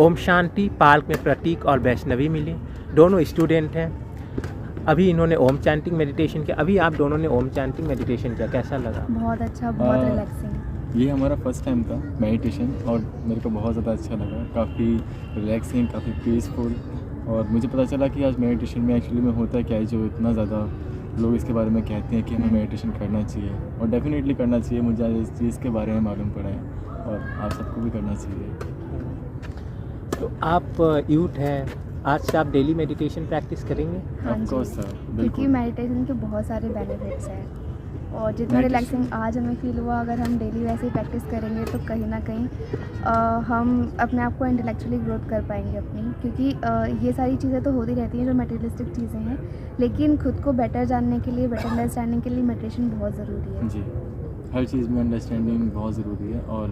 Om Shanti park में प्रतीक और वैष्णवी मिली। दोनों स्टूडेंट हैं। अभी इन्होंने ओम चैंटिंग मेडिटेशन किया। अभी आप दोनों ने ओम चैंटिंग मेडिटेशन किया, कैसा लगा? बहुत अच्छा, बहुत रिलैक्सिंग। ये हमारा फर्स्ट टाइम था मेडिटेशन और मेरे को बहुत ज़्यादा अच्छा लगा, काफ़ी रिलैक्सिंग, काफ़ी पीसफुल। और मुझे पता चला कि आज मेडिटेशन में एक्चुअली में होता क्या है, जो इतना ज़्यादा लोग इसके बारे में कहते हैं कि हमें मेडिटेशन करना चाहिए और डेफिनेटली करना चाहिए। मुझे आज इस चीज़ के बारे में मालूम पड़ा है और आप सबको भी करना चाहिए। तो आप यूथ हैं, आज से आप डेली मेडिटेशन प्रैक्टिस करेंगे? हाँ ऑफ जी, कोर्स सर, क्योंकि बिल्कुल। मेडिटेशन के बहुत सारे बेनिफिट्स हैं और जितना रिलैक्सिंग आज हमें फील हुआ, अगर हम डेली वैसे ही प्रैक्टिस करेंगे तो कहीं ना कहीं हम अपने आप को इंटेलेक्चुअली ग्रोथ कर पाएंगे अपनी, क्योंकि ये सारी चीज़ें तो होती रहती हैं जो मटेरियलिस्टिक चीज़ें हैं, लेकिन खुद को बेटर जानने के लिए, बेटर अंडरस्टैंडिंग के लिए मेडिटेशन बहुत ज़रूरी है। जी, हर चीज़ में अंडरस्टैंडिंग बहुत ज़रूरी है और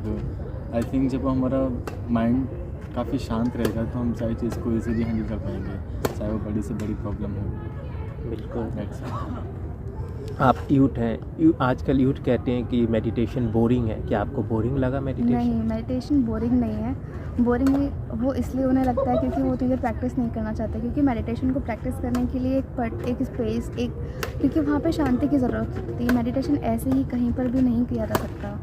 आई थिंक जब हमारा माइंड काफ़ी शांत रहेगा तो हम सारी चीज़ को इजीली हैंडल कर पाएंगे, चाहे वो बड़ी से बड़ी प्रॉब्लम हो। बिल्कुल। आप यूथ हैं, आजकल यूथ कहते हैं कि मेडिटेशन बोरिंग है। क्या आपको बोरिंग लगा मेडिटेशन? नहीं, मेडिटेशन बोरिंग नहीं है। बोरिंग वो इसलिए उन्हें लगता है क्योंकि वो चीज़ें प्रैक्टिस नहीं करना चाहते, क्योंकि मेडिटेशन को प्रैक्टिस करने के लिए एक स्पेस, क्योंकि वहाँ पे शांति की ज़रूरत होती है। मेडिटेशन ऐसे ही कहीं पर भी नहीं किया जा सकता।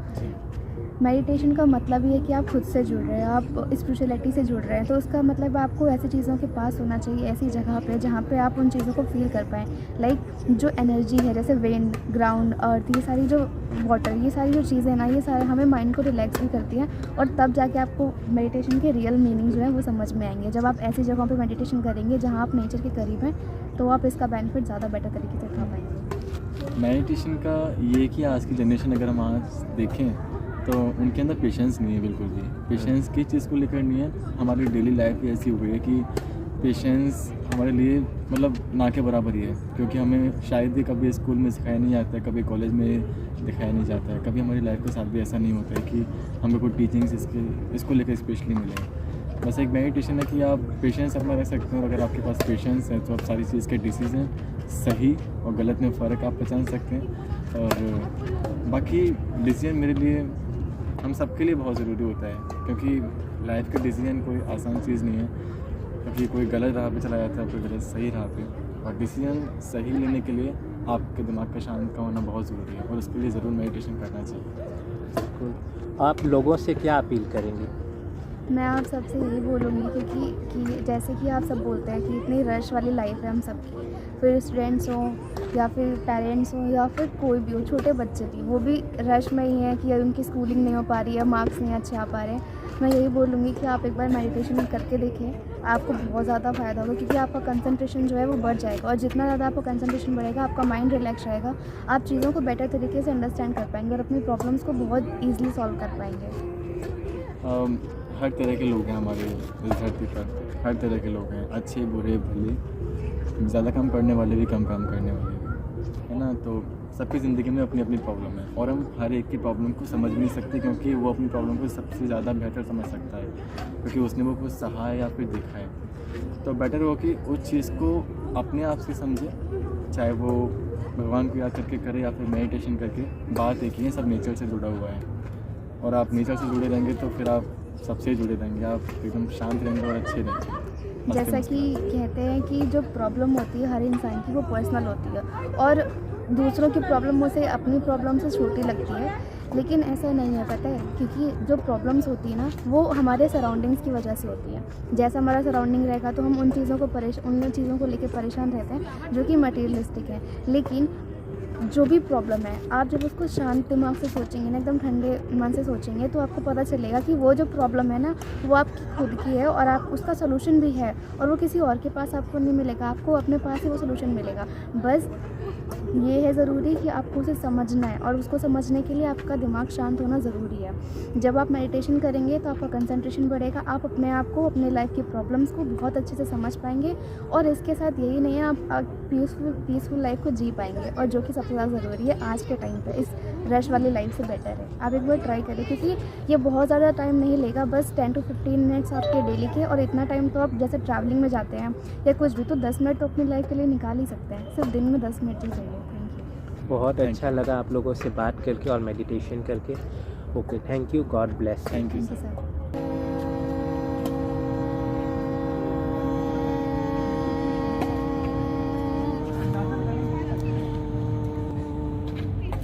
मेडिटेशन का मतलब ये है कि आप खुद से जुड़ रहे हैं, आप स्पिरिचुअलिटी से जुड़ रहे हैं, तो उसका मतलब आपको ऐसी चीज़ों के पास होना चाहिए, ऐसी जगह पे जहाँ पे आप उन चीज़ों को फील कर पाएँ। लाइक जो एनर्जी है, जैसे विंड, ग्राउंड, अर्थ, ये सारी जो वाटर, ये सारी जो चीज़ें ना, ये सारे हमें माइंड को रिलैक्स भी करती हैं और तब जाके आपको मेडिटेशन के रियल मीनिंग जो है वो समझ में आएंगे। जब आप ऐसी जगहों पर मेडिटेशन करेंगे जहाँ आप नेचर के करीब हैं, तो आप इसका बेनिफिट ज़्यादा बेटर तरीके से उठा पाएंगे। मेडिटेशन का ये कि आज की जनरेशन अगर हम आज देखें तो उनके अंदर पेशेंस नहीं है, बिल्कुल भी पेशेंस किस चीज़ को लेकर नहीं है। हमारी डेली लाइफ ऐसी हुई है कि पेशेंस हमारे लिए मतलब ना के बराबर ही है, क्योंकि हमें शायद ही कभी स्कूल में सिखाया नहीं जाता है, कभी कॉलेज में दिखाया नहीं जाता है, कभी हमारी लाइफ के साथ भी ऐसा नहीं होता है कि हमें कोई टीचिंग्स इसको लेकर स्पेशली मिले। बस एक मेडिटेशन है कि आप पेशेंस अपना रख सकते हैं और अगर आपके पास पेशेंस है तो आप सारी चीज़ के डिसीजन सही और गलत में फ़र्क आप पहचान सकते हैं। और बाकी डिसीजन मेरे लिए हम सबके लिए बहुत ज़रूरी होता है, क्योंकि लाइफ का डिसीजन कोई आसान चीज़ नहीं है, क्योंकि कोई गलत राह पे चला जाता है, कोई गलत सही राह पे। और डिसीजन सही लेने के लिए आपके दिमाग का शांत का होना बहुत ज़रूरी है और उसके लिए ज़रूर मेडिटेशन करना चाहिए। आप लोगों से क्या अपील करेंगे? मैं आप सबसे यही बोलूँगी कि जैसे कि आप सब बोलते हैं कि इतनी रश वाली लाइफ है हम सबकी, फिर स्टूडेंट्स हों या फिर पेरेंट्स हों या फिर कोई भी हो, छोटे बच्चे भी, वो भी रश में ही हैं कि उनकी स्कूलिंग नहीं हो पा रही है, मार्क्स नहीं अच्छे आ पा रहे हैं। मैं यही बोलूँगी कि आप एक बार मेडिटेशन करके देखें, आपको बहुत ज़्यादा फ़ायदा होगा, क्योंकि आपका कंसंट्रेशन जो है वो बढ़ जाएगा और जितना ज़्यादा आपका कंसंट्रेशन बढ़ेगा, आपका माइंड रिलैक्स रहेगा, आप चीज़ों को बेटर तरीके से अंडरस्टैंड कर पाएंगे और अपनी प्रॉब्लम्स को बहुत ईजिली सॉल्व कर पाएंगे। हर तरह के लोग हैं हमारे इस धरती पर, हर तरह के लोग हैं, अच्छे बुरे भले, ज़्यादा काम करने वाले भी, कम काम करने वाले भी, है ना। तो सबकी ज़िंदगी में अपनी अपनी प्रॉब्लम है और हम हर एक की प्रॉब्लम को समझ नहीं सकते, क्योंकि वो अपनी प्रॉब्लम को सबसे ज़्यादा बेहतर समझ सकता है, क्योंकि उसने वो कुछ सहा है या फिर देखा है। तो बेटर हो कि उस चीज़ को अपने आप से समझे, चाहे वो भगवान को याद करके करे या फिर मेडिटेशन करके। बात एक ही है, सब नेचर से जुड़ा हुआ है और आप नेचर से जुड़े रहेंगे तो फिर आप सबसे जुड़े रहेंगे, आप एकदम शांत रहेंगे और अच्छे रहेंगे। जैसा कि कहते हैं कि जो प्रॉब्लम होती है हर इंसान की, वो पर्सनल होती है और दूसरों की प्रॉब्लम उसे अपनी प्रॉब्लम से छोटी लगती है, लेकिन ऐसा नहीं है, पता है, क्योंकि जो प्रॉब्लम्स होती है ना, वो हमारे सराउंडिंग्स की वजह से होती है। जैसा हमारा सराउंडिंग रहेगा तो हम उन चीज़ों को लेकर परेशान रहते हैं जो कि मटेरियलिस्टिक है। लेकिन जो भी प्रॉब्लम है, आप जब उसको शांत दिमाग से सोचेंगे ना, एकदम ठंडे मन से सोचेंगे, तो आपको पता चलेगा कि वो जो प्रॉब्लम है ना, वो आपकी खुद की है और आप उसका सलूशन भी है और वो किसी और के पास आपको नहीं मिलेगा, आपको अपने पास ही वो सलूशन मिलेगा। बस ये है ज़रूरी कि आपको उसे समझना है और उसको समझने के लिए आपका दिमाग शांत होना ज़रूरी है। जब आप मेडिटेशन करेंगे तो आपका कंसंट्रेशन बढ़ेगा, आप अपने आप को, अपने लाइफ की प्रॉब्लम्स को बहुत अच्छे से समझ पाएंगे और इसके साथ यही नहीं है, आप पीसफुल लाइफ को जी पाएंगे, और जो कि सबसे ज़्यादा ज़रूरी है आज के टाइम पे। इस रश वाली लाइफ से बेटर है आप एक बार ट्राई करें, क्योंकि ये बहुत ज़्यादा टाइम नहीं लेगा, बस 10 to 15 मिनट्स आपके डेली के, और इतना टाइम तो आप जैसे ट्रैवलिंग में जाते हैं या कुछ भी, तो 10 मिनट तो अपनी लाइफ के लिए निकाल ही सकते हैं, सिर्फ दिन में 10 मिनट ही चाहिए। Thank you. बहुत अच्छा लगा आप लोगों से बात करके और मेडिटेशन करके। Okay, thank you, God bless. Thank you sir.